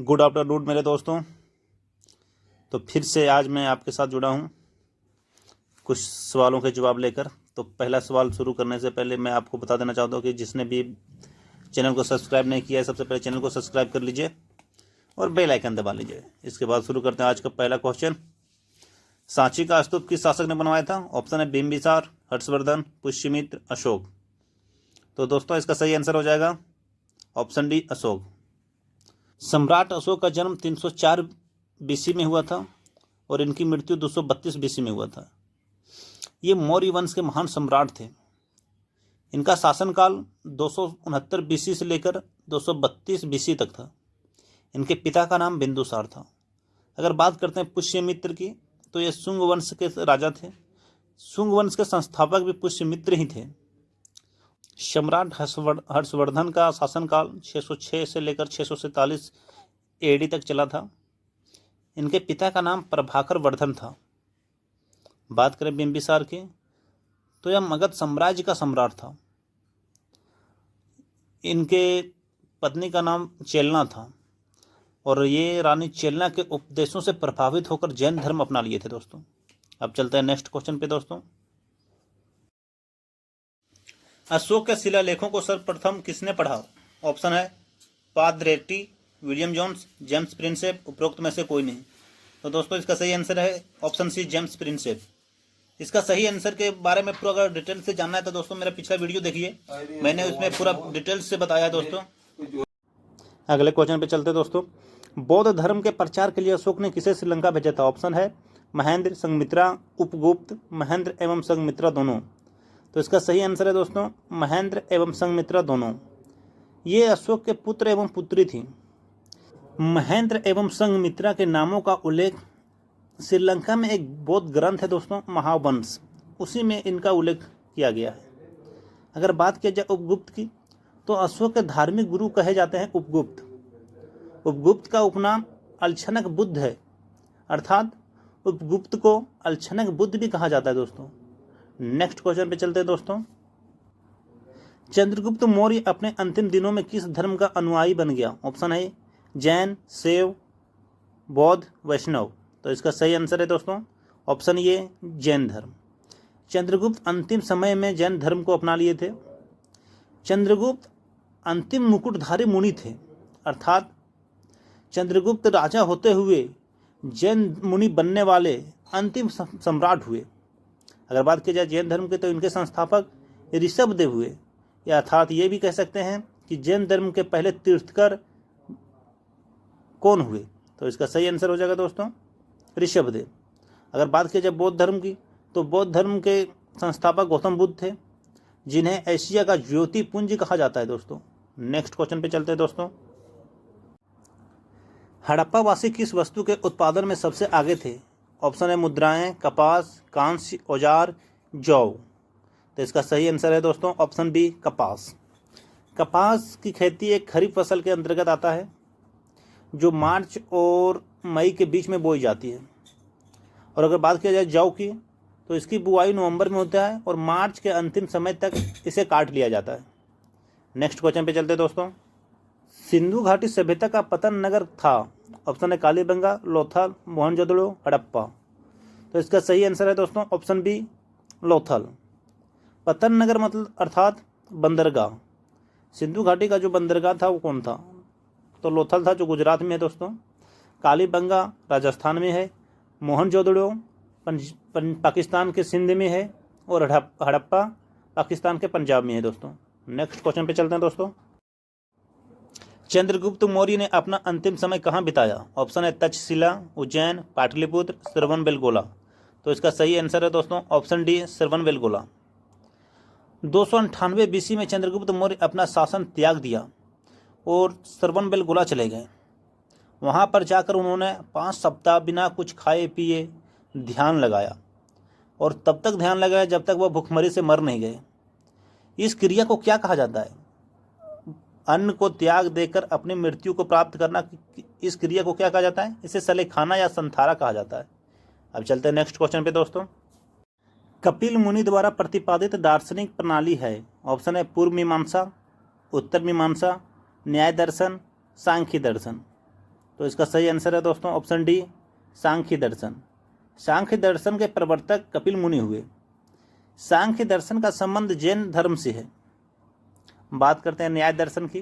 Good afternoon मेरे दोस्तों। तो फिर से आज मैं आपके साथ जुड़ा हूँ कुछ सवालों के जवाब लेकर। तो पहला सवाल शुरू करने से पहले मैं आपको बता देना चाहता हूँ कि जिसने भी चैनल को सब्सक्राइब नहीं किया है, सबसे पहले चैनल को सब्सक्राइब कर लीजिए और बेल आइकन दबा लीजिए। इसके बाद शुरू करते हैं आज का पहला क्वेश्चन। सांची का स्तूप किस शासक ने बनवाया था? ऑप्शन है बिंबिसार, हर्षवर्धन, पुष्यमित्र, अशोक। तो दोस्तों इसका सही आंसर हो जाएगा ऑप्शन डी, अशोक। सम्राट अशोक का जन्म 304 बीसी में हुआ था और इनकी मृत्यु 232 बीसी में हुआ था। ये मौर्य वंश के महान सम्राट थे। इनका शासनकाल 269 बीसी से लेकर 232 बीसी तक था। इनके पिता का नाम बिंदुसार था। अगर बात करते हैं पुष्यमित्र की, तो ये शुंग वंश के राजा थे। शुंग वंश के संस्थापक भी पुष्यमित्र ही थे। सम्राट हर्षवर्धन का शासनकाल 606 से लेकर 647 एडी तक चला था। इनके पिता का नाम प्रभाकर वर्धन था। बात करें बिंबिसार की, तो यह मगध साम्राज्य का सम्राट था। इनके पत्नी का नाम चेलना था और ये रानी चेलना के उपदेशों से प्रभावित होकर जैन धर्म अपना लिए थे। दोस्तों अब चलते हैं नेक्स्ट क्वेश्चन पे। दोस्तों अशोक के शिलालेखों को सर्वप्रथम किसने पढ़ा? ऑप्शन है पादरेटी, विलियम जोन्स, जेम्स प्रिंसेप, उपरोक्त में से कोई नहीं। तो दोस्तों इसका सही आंसर है ऑप्शन सी, जेम्स प्रिंसेप। इसका सही आंसर के बारे में पूरा अगर डिटेल से जानना है तो दोस्तों मेरा पिछला वीडियो देखिए, मैंने उसमें पूरा डिटेल से बताया है। दोस्तों अगले क्वेश्चन पे चलते दोस्तों। बौद्ध धर्म के प्रचार के लिए अशोक ने किसे श्रीलंका भेजा था? ऑप्शन है महेंद्र, संघमित्रा, उपगुप्त, महेंद्र एवं संघमित्रा दोनों। तो इसका सही आंसर है दोस्तों महेंद्र एवं संघमित्रा दोनों। ये अशोक के पुत्र एवं पुत्री थी। महेंद्र एवं संघमित्रा के नामों का उल्लेख श्रीलंका में एक बौद्ध ग्रंथ है दोस्तों, महावंश, उसी में इनका उल्लेख किया गया है। अगर बात किया जाए उपगुप्त की, तो अशोक के धार्मिक गुरु कहे जाते हैं उपगुप्त। उपगुप्त का उपनाम अल्छनक बुद्ध है, अर्थात उपगुप्त को अल्छनक बुद्ध भी कहा जाता है। दोस्तों नेक्स्ट क्वेश्चन पे चलते हैं दोस्तों। चंद्रगुप्त मौर्य अपने अंतिम दिनों में किस धर्म का अनुयायी बन गया? ऑप्शन है जैन, शैव, बौद्ध, वैष्णव। तो इसका सही आंसर है दोस्तों ऑप्शन ये, जैन धर्म। चंद्रगुप्त अंतिम समय में जैन धर्म को अपना लिए थे। चंद्रगुप्त अंतिम मुकुटधारी मुनि थे, अर्थात चंद्रगुप्त राजा होते हुए जैन मुनि बनने वाले अंतिम सम्राट हुए। अगर बात की जाए जैन धर्म के, तो इनके संस्थापक ऋषभदेव हुए, या अर्थात ये भी कह सकते हैं कि जैन धर्म के पहले तीर्थकर कौन हुए? तो इसका सही आंसर हो जाएगा दोस्तों ऋषभदेव। अगर बात की जाए बौद्ध धर्म की, तो बौद्ध धर्म के संस्थापक गौतम बुद्ध थे, जिन्हें एशिया का ज्योति पुंज कहा जाता है। दोस्तों नेक्स्ट क्वेश्चन पे चलते हैं दोस्तों। हड़प्पावासी किस वस्तु के उत्पादन में सबसे आगे थे? ऑप्शन है मुद्राएं, कपास, कांस्य, औजार, जौ। तो इसका सही आंसर है दोस्तों ऑप्शन बी, कपास। कपास की खेती एक खरीफ फसल के अंतर्गत आता है, जो मार्च और मई के बीच में बोई जाती है। और अगर बात किया जाए जौ की, तो इसकी बुआई नवंबर में होता है और मार्च के अंतिम समय तक इसे काट लिया जाता है। नेक्स्ट क्वेश्चन पे चलते हैं दोस्तों। सिंधु घाटी सभ्यता का पतन नगर था? ऑप्शन है कालीबंगा, लोथल, मोहनजोदड़ो, हड़प्पा। तो इसका सही आंसर है दोस्तों ऑप्शन बी, लोथल। पतन नगर मतलब अर्थात बंदरगाह। सिंधु घाटी का जो बंदरगाह था वो कौन था? तो लोथल था, जो गुजरात में है दोस्तों। कालीबंगा राजस्थान में है, मोहनजोदड़ो पाकिस्तान के सिंध में है, और हड़प्पा पाकिस्तान के पंजाब में है। दोस्तों नेक्स्ट क्वेश्चन पे चलते हैं दोस्तों। चंद्रगुप्त मौर्य ने अपना अंतिम समय कहाँ बिताया? ऑप्शन है तक्षशिला, उज्जैन, पाटलिपुत्र, श्रवणबेलगोला। तो इसका सही आंसर है दोस्तों ऑप्शन डी, श्रवणबेलगोला। 298 बीसी में चंद्रगुप्त मौर्य अपना शासन त्याग दिया और श्रवणबेलगोला चले गए। वहाँ पर जाकर उन्होंने 5 सप्ताह बिना कुछ खाए पिए ध्यान लगाया, और तब तक ध्यान लगाया जब तक वह भूखमरी से मर नहीं गए। इस क्रिया को क्या कहा जाता है? अन्न को त्याग देकर अपनी मृत्यु को प्राप्त करना, इस क्रिया को क्या कहा जाता है? इसे सलेखाना या संथारा कहा जाता है। अब चलते हैं नेक्स्ट क्वेश्चन पे दोस्तों। कपिल मुनि द्वारा प्रतिपादित दार्शनिक प्रणाली है? ऑप्शन है पूर्व मीमांसा, उत्तर मीमांसा, न्याय दर्शन, सांख्य दर्शन। तो इसका सही आंसर है दोस्तों ऑप्शन डी, सांख्य दर्शन। सांख्य दर्शन के प्रवर्तक कपिल मुनि हुए। सांख्य दर्शन का संबंध जैन धर्म से है। बात करते हैं न्याय दर्शन की,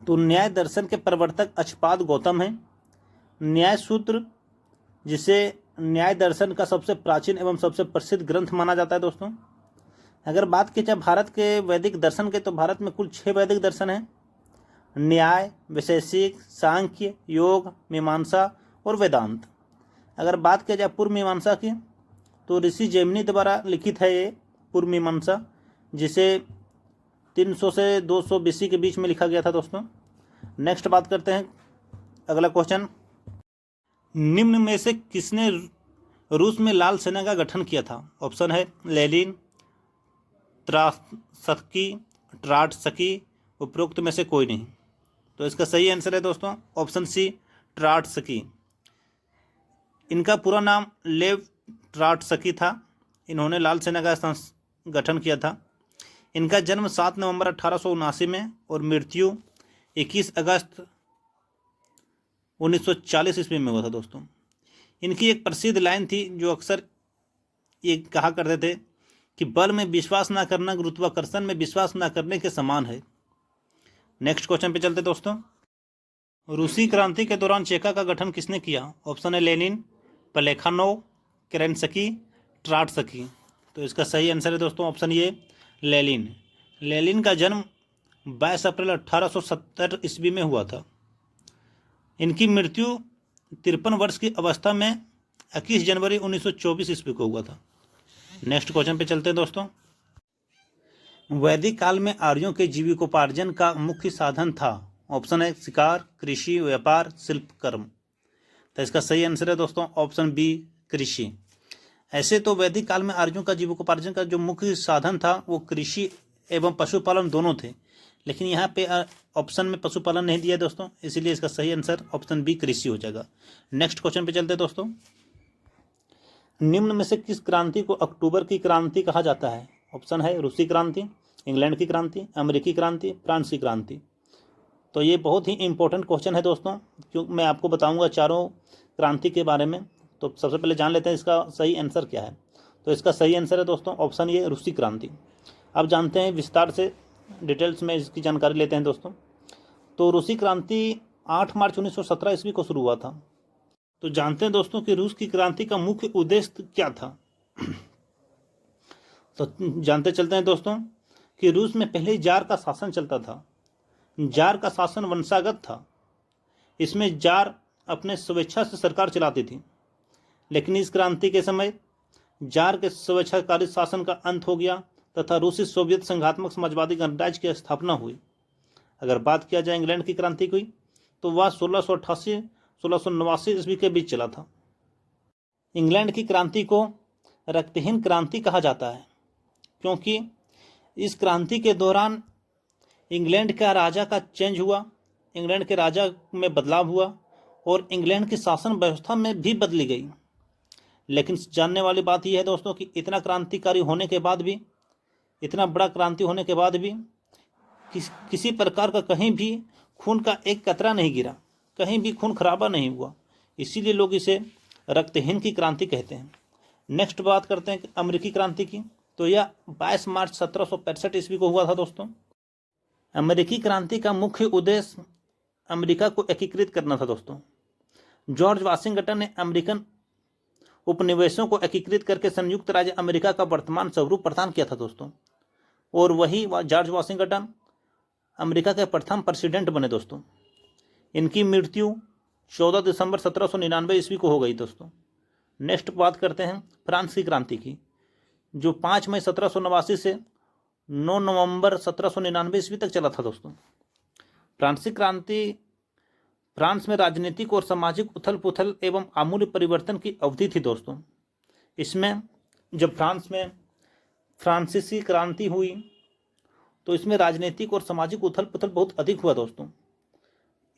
तो न्याय दर्शन के प्रवर्तक अक्षपाद गौतम हैं। न्याय सूत्र, जिसे न्याय दर्शन का सबसे प्राचीन एवं सबसे प्रसिद्ध ग्रंथ माना जाता है दोस्तों। अगर बात की जाए भारत के वैदिक दर्शन के, तो भारत में कुल 6 वैदिक दर्शन हैं: न्याय, वैशेषिक, सांख्य, योग, मीमांसा और वेदांत। अगर बात की जाए पूर्व मीमांसा की, तो ऋषि जैमिनी द्वारा लिखित है ये पूर्व मीमांसा, जिसे 300 से 200 BC के बीच में लिखा गया था दोस्तों। नेक्स्ट बात करते हैं अगला क्वेश्चन, निम्न में से किसने रूस में लाल सेना का गठन किया था? ऑप्शन है लेनिन, त्रोत्स्की, ट्रॉट्स्की, उपरोक्त में से कोई नहीं। तो इसका सही आंसर है दोस्तों ऑप्शन सी, ट्रॉट्स्की। इनका पूरा नाम लेव ट्रॉट्स्की था। इन्होंने लाल सेना का गठन किया था। इनका जन्म 7 नवंबर 1879 में और मृत्यु 21 अगस्त 1940 ईस्वी में हुआ था दोस्तों। इनकी एक प्रसिद्ध लाइन थी जो अक्सर ये कहा करते थे कि बल में विश्वास ना करना गुरुत्वाकर्षण में विश्वास ना करने के समान है। नेक्स्ट क्वेश्चन पे चलते दोस्तों, रूसी क्रांति के दौरान चेका का गठन किसने किया? ऑप्शन है लेनिन, प्लेखानोव, केरेंस्की, ट्रॉट्स्की। तो इसका सही आंसर है दोस्तों ऑप्शन ये, लेनिन। लेनिन का जन्म 22 अप्रैल 1870 ईस्वी में हुआ था। इनकी मृत्यु 53 वर्ष की अवस्था में 21 जनवरी 1924 ईस्वी को हुआ था। नेक्स्ट क्वेश्चन पे चलते हैं दोस्तों, वैदिक काल में आर्यों के जीविकोपार्जन का मुख्य साधन था? ऑप्शन है शिकार, कृषि, व्यापार, शिल्प, कर्म। तो इसका सही आंसर है दोस्तों ऑप्शन बी, कृषि। ऐसे तो वैदिक काल में आर्यों का जीविकोपार्जन का जो मुख्य साधन था वो कृषि एवं पशुपालन दोनों थे, लेकिन यहाँ पे ऑप्शन में पशुपालन नहीं दिया दोस्तों, इसीलिए इसका सही आंसर ऑप्शन बी, कृषि हो जाएगा। नेक्स्ट क्वेश्चन पे चलते दोस्तों, निम्न में से किस क्रांति को अक्टूबर की क्रांति कहा जाता है? ऑप्शन है रूसी क्रांति, इंग्लैंड की क्रांति, अमेरिकी क्रांति, फ्रांस की क्रांति। तो ये बहुत ही इंपॉर्टेंट क्वेश्चन है दोस्तों, क्योंकि मैं आपको बताऊंगा चारों क्रांति के बारे में। तो सबसे पहले जान लेते हैं इसका सही आंसर क्या है। तो इसका सही आंसर है दोस्तों ऑप्शन ये, रूसी क्रांति। अब जानते हैं विस्तार से, डिटेल्स में इसकी जानकारी लेते हैं दोस्तों। तो रूसी क्रांति 8 मार्च 1917 ईस्वी को शुरू हुआ था। तो जानते हैं दोस्तों कि रूस की क्रांति का मुख्य उद्देश्य क्या था। तो जानते चलते हैं दोस्तों कि रूस में पहले जार का शासन चलता था। जार का शासन वंशागत था। इसमें जार अपने स्वेच्छा से सरकार चलाती थी, लेकिन इस क्रांति के समय जार के स्वेच्छाकारी शासन का अंत हो गया तथा रूसी सोवियत संघात्मक समाजवादी गणराज्य की स्थापना हुई। अगर बात किया जाए इंग्लैंड की क्रांति की, तो वह 1689 ईस्वी के बीच चला था। इंग्लैंड की क्रांति को रक्तहीन क्रांति कहा जाता है, क्योंकि इस क्रांति के दौरान इंग्लैंड का राजा का चेंज हुआ, इंग्लैंड के राजा में बदलाव हुआ और इंग्लैंड की शासन व्यवस्था में भी बदली गई। लेकिन जानने वाली बात यह है दोस्तों कि इतना क्रांतिकारी होने के बाद भी, इतना बड़ा क्रांति होने के बाद भी किसी प्रकार का कहीं भी खून का एक कतरा नहीं गिरा, कहीं भी खून खराबा नहीं हुआ। इसीलिए लोग इसे रक्तहीन की क्रांति कहते हैं। नेक्स्ट बात करते हैं अमेरिकी क्रांति की। तो यह 22 मार्च 1765 ईस्वी को हुआ था दोस्तों। अमेरिकी क्रांति का मुख्य उद्देश्य अमेरिका को एकीकृत करना था दोस्तों। जॉर्ज वाशिंगटन ने अमेरिकन उपनिवेशों को एकीकृत करके संयुक्त राज्य अमेरिका का वर्तमान स्वरूप प्रदान किया था दोस्तों। और वही जॉर्ज वाशिंगटन अमेरिका के प्रथम प्रेसिडेंट बने दोस्तों। इनकी मृत्यु 14 दिसंबर 1799 ईस्वी को हो गई दोस्तों। नेक्स्ट बात करते हैं फ्रांस की क्रांति की, जो 5 मई 1789 से 9 नवंबर 1799 ईस्वी तक चला था दोस्तों। फ्रांसीसी क्रांति फ्रांस में राजनीतिक और सामाजिक उथल पुथल एवं आमूल परिवर्तन की अवधि थी दोस्तों। इसमें जब फ्रांस में फ्रांसीसी क्रांति हुई तो इसमें राजनीतिक और सामाजिक उथल पुथल बहुत अधिक हुआ दोस्तों।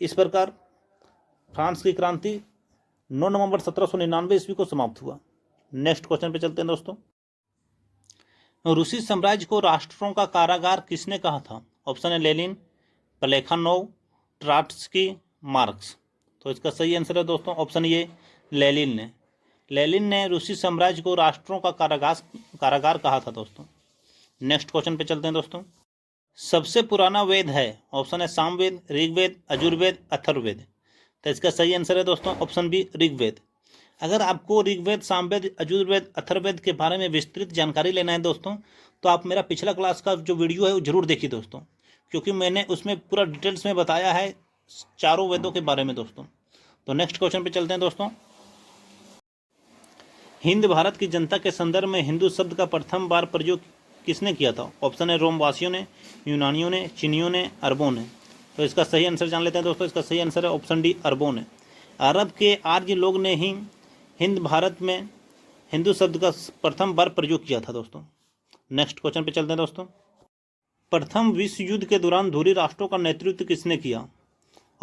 इस प्रकार फ्रांस की क्रांति 9 नवंबर 1799 ईस्वी को समाप्त हुआ। नेक्स्ट क्वेश्चन पे चलते हैं दोस्तों, रूसी साम्राज्य को राष्ट्रों का कारागार किसने कहा था? ऑप्शन है लेनिन, प्लेखानोव, ट्रॉट्स्की, मार्क्स। तो इसका सही आंसर है दोस्तों ऑप्शन ए लेनिन ने। लेनिन ने रूसी साम्राज्य को राष्ट्रों का कारागार कहा था दोस्तों। नेक्स्ट क्वेश्चन पे चलते हैं दोस्तों। सबसे पुराना वेद है, ऑप्शन है सामवेद, ऋग्वेद, यजुर्वेद, अथर्ववेद। तो इसका सही आंसर है दोस्तों ऑप्शन बी ऋग्वेद। अगर आपको ऋग्वेद, सामवेद, यजुर्वेद, अथर्ववेद के बारे में विस्तृत जानकारी लेना है दोस्तों, तो आप मेरा पिछला क्लास का जो वीडियो है वो जरूर देखिए दोस्तों, क्योंकि मैंने उसमें पूरा डिटेल्स में बताया है चारों वेदों के बारे में दोस्तों। तो नेक्स्ट क्वेश्चन पे चलते हैं दोस्तों। हिंद भारत की जनता के संदर्भ में हिंदू शब्द का प्रथम बार प्रयोग किसने किया था? ऑप्शन है रोमवासियों ने, यूनानियों ने, चीनियों ने, अरबों ने। तो इसका सही आंसर जान लेते हैं दोस्तों। इसका सही आंसर है ऑप्शन डी अरबों ने। अरब के आर्य लोग ने ही हिंद भारत में हिंदू शब्द का प्रथम बार प्रयोग किया था दोस्तों। नेक्स्ट क्वेश्चन पे चलते हैं दोस्तों। प्रथम विश्व युद्ध के दौरान धुरी राष्ट्रों का नेतृत्व किसने किया?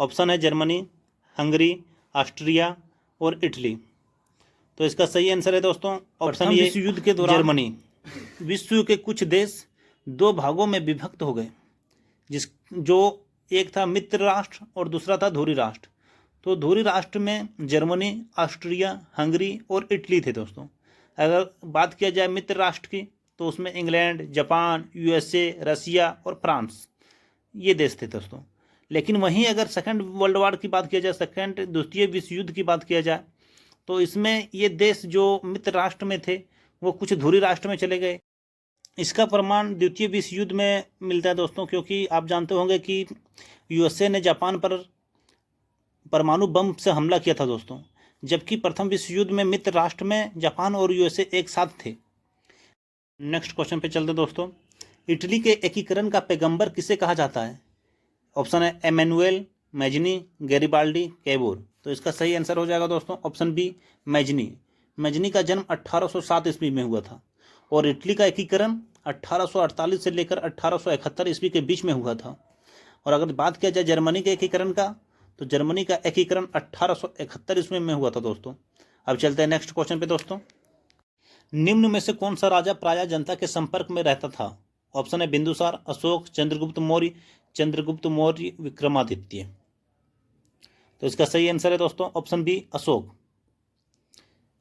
ऑप्शन है जर्मनी, हंगरी, ऑस्ट्रिया और इटली। तो इसका सही आंसर है दोस्तों ऑप्शन ए विश्व युद्ध के दौरान जर्मनी। विश्व के कुछ देश दो भागों में विभक्त हो गए, जो एक था मित्र राष्ट्र और दूसरा था धुरी राष्ट्र। तो धुरी राष्ट्र में जर्मनी, ऑस्ट्रिया, हंगरी और इटली थे दोस्तों। अगर बात किया जाए मित्र राष्ट्र की, तो उसमें इंग्लैंड, जापान, यूएसए, रसिया और फ्रांस ये देश थे दोस्तों। लेकिन वहीं अगर सेकंड वर्ल्ड वार की बात किया जाए, द्वितीय विश्व युद्ध की बात किया जाए, तो इसमें ये देश जो मित्र राष्ट्र में थे वो कुछ धुरी राष्ट्र में चले गए। इसका प्रमाण द्वितीय विश्व युद्ध में मिलता है दोस्तों, क्योंकि आप जानते होंगे कि यूएसए ने जापान पर परमाणु बम से हमला किया था दोस्तों, जबकि प्रथम विश्व युद्ध में मित्र राष्ट्र में जापान और यूएसए एक साथ थे। नेक्स्ट क्वेश्चन पे चलते दोस्तों। इटली के एकीकरण का पैगंबर किसे कहा जाता है? ऑप्शन है एमेनुएल, मैजनी, गैरिबाल्डी, कैबोर। तो इसका सही आंसर हो जाएगा दोस्तों ऑप्शन बी मैजनी। मैजनी का जन्म 1807 ईस्वी में हुआ था और इटली का एकीकरण 1848 से लेकर 1871 ईस्वी के बीच में हुआ था। और अगर बात किया जाए जर्मनी के एकीकरण का, तो जर्मनी का एकीकरण 1871 ईस्वी में हुआ था दोस्तों। अब चलते हैं नेक्स्ट क्वेश्चन पे दोस्तों। निम्न में से कौन सा राजा प्रायः जनता के संपर्क में रहता था? ऑप्शन है बिंदुसार, अशोक, चंद्रगुप्त मौर्य, विक्रमादित्य। तो इसका सही आंसर है दोस्तों ऑप्शन बी अशोक।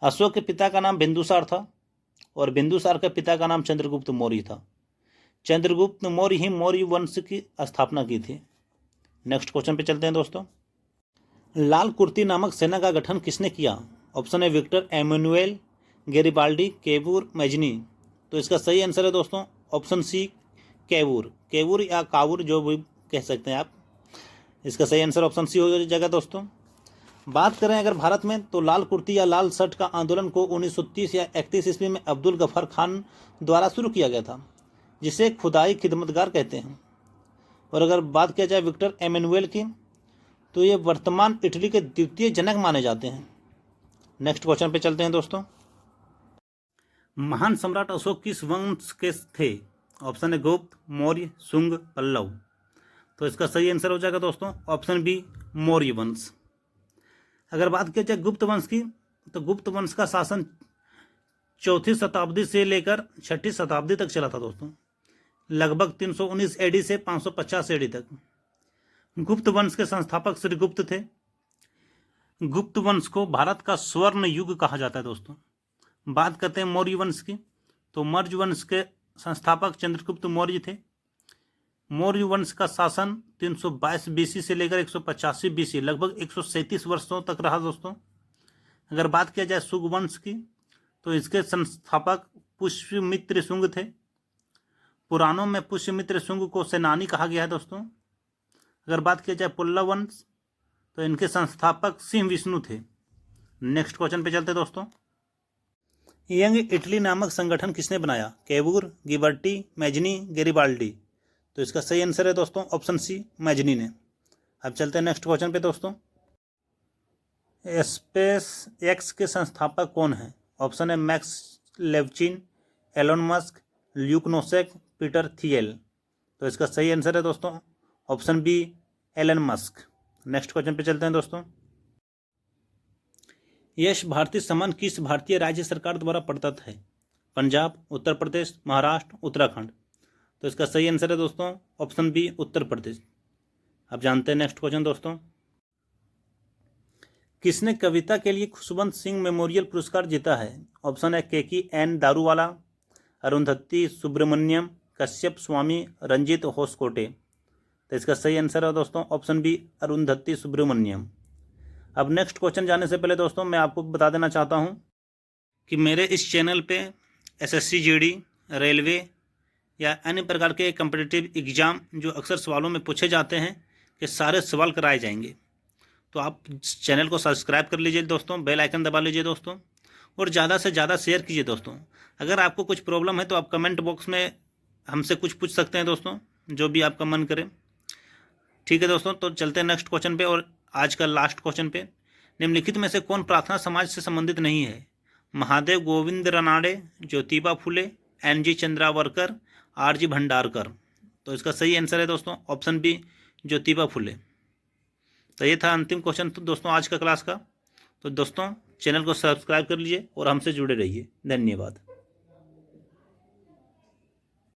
अशोक के पिता का नाम बिंदुसार था और बिंदुसार के पिता का नाम चंद्रगुप्त मौर्य था। चंद्रगुप्त मौर्य ही मौर्य वंश की स्थापना की थी। नेक्स्ट क्वेश्चन पे चलते हैं दोस्तों। लाल कुर्ती नामक सेना का गठन किसने किया? ऑप्शन है विक्टर एमेनुएल, गैरिबाल्डी, कैबूर, मैजनी। तो इसका सही आंसर है दोस्तों ऑप्शन सी कैबूर या काबूर जो भी कह सकते हैं आप। इसका सही आंसर ऑप्शन सी हो जाएगा दोस्तों। बात करें अगर भारत में, तो लाल कुर्ती या लाल शर्ट का आंदोलन को 1930 या 31 ईस्वी में अब्दुल गफर खान द्वारा शुरू किया गया था, जिसे खुदाई खिदमतगार कहते हैं। और अगर बात किया जाए विक्टर एमेनुएल की, तो ये वर्तमान इटली के द्वितीय जनक माने जाते हैं। नेक्स्ट क्वेश्चन पे चलते हैं दोस्तों। महान सम्राट अशोक किस वंश के थे? ऑप्शन है गुप्त, मौर्य, शुंग, पल्लव। तो इसका सही आंसर हो जाएगा दोस्तों ऑप्शन बी मौर्य वंश। अगर बात की जाए गुप्त वंश की, तो गुप्त वंश का शासन 4वीं शताब्दी से लेकर 6वीं शताब्दी तक चला था दोस्तों, लगभग 319 एडी से 550 एडी तक। गुप्त वंश के संस्थापक श्रीगुप्त थे। गुप्त वंश को भारत का स्वर्ण युग कहा जाता है दोस्तों। बात करते हैं मौर्य वंश की, तो मौर्य वंश के संस्थापक चंद्रगुप्त मौर्य थे। मौर्य वंश का शासन 322 बीसी से लेकर 185 बीसी, लगभग 137 वर्षों तक रहा दोस्तों। अगर बात किया जाए शुंग वंश की, तो इसके संस्थापक पुष्यमित्र शुंग थे। पुराणों में पुष्यमित्र शुंग को सेनानी कहा गया है दोस्तों। अगर बात किया जाए पल्लव वंश, तो इनके संस्थापक सिंह विष्णु थे। नेक्स्ट क्वेश्चन पे चलते दोस्तों। यंग इटली नामक संगठन किसने बनाया? कैबूर, गिबर्टी, मैजनी, गैरिबाल्डी। तो इसका सही आंसर है दोस्तों ऑप्शन सी मैजनी ने। अब चलते हैं नेक्स्ट क्वेश्चन पे दोस्तों। स्पेस एक्स के संस्थापक कौन है? ऑप्शन है Max Levchin, Elon Musk, Luke Nosek, Peter Thiel. तो इसका सही आंसर है दोस्तों option B Elon Musk. Next question पे चलते हैं दोस्तों। यश भारतीय सम्मान किस भारतीय राज्य सरकार द्वारा प्रदत्त है? पंजाब, उत्तर प्रदेश, महाराष्ट्र, उत्तराखंड। तो इसका सही आंसर है दोस्तों ऑप्शन बी उत्तर प्रदेश। अब जानते हैं नेक्स्ट क्वेश्चन दोस्तों। किसने कविता के लिए खुशवंत सिंह मेमोरियल पुरस्कार जीता है? ऑप्शन है केकी एन दारूवाला, अरुंधति सुब्रमण्यम, कश्यप स्वामी, रंजीत होसकोटे। तो इसका सही आंसर है दोस्तों ऑप्शन बी, अरुंधति सुब्रमण्यम। अब नेक्स्ट क्वेश्चन जाने से पहले दोस्तों मैं आपको बता देना चाहता हूं कि मेरे इस चैनल पे एसएससी जीडी, रेलवे या अन्य प्रकार के कम्पिटिटिव एग्ज़ाम जो अक्सर सवालों में पूछे जाते हैं कि सारे सवाल कराए जाएंगे। तो आप चैनल को सब्सक्राइब कर लीजिए दोस्तों, बेल आइकन दबा लीजिए दोस्तों, और ज़्यादा से ज़्यादा शेयर कीजिए दोस्तों। अगर आपको कुछ प्रॉब्लम है तो आप कमेंट बॉक्स में हमसे कुछ पूछ सकते हैं दोस्तों, जो भी आपका मन करे। ठीक है दोस्तों, तो चलते हैं नेक्स्ट क्वेश्चन पे, और आज का लास्ट क्वेश्चन पे। निम्नलिखित में से कौन प्रार्थना समाज से संबंधित नहीं है? महादेव गोविंद रानाडे, ज्योतिबा फुले, एन.जी. चंद्रावरकर, आर.जी. भंडारकर। तो इसका सही आंसर है दोस्तों ऑप्शन बी, ज्योतिबा फुले। तो ये था अंतिम क्वेश्चन तो दोस्तों आज का क्लास का। तो दोस्तों चैनल को सब्सक्राइब कर लीजिए और हमसे जुड़े रहिए। धन्यवाद।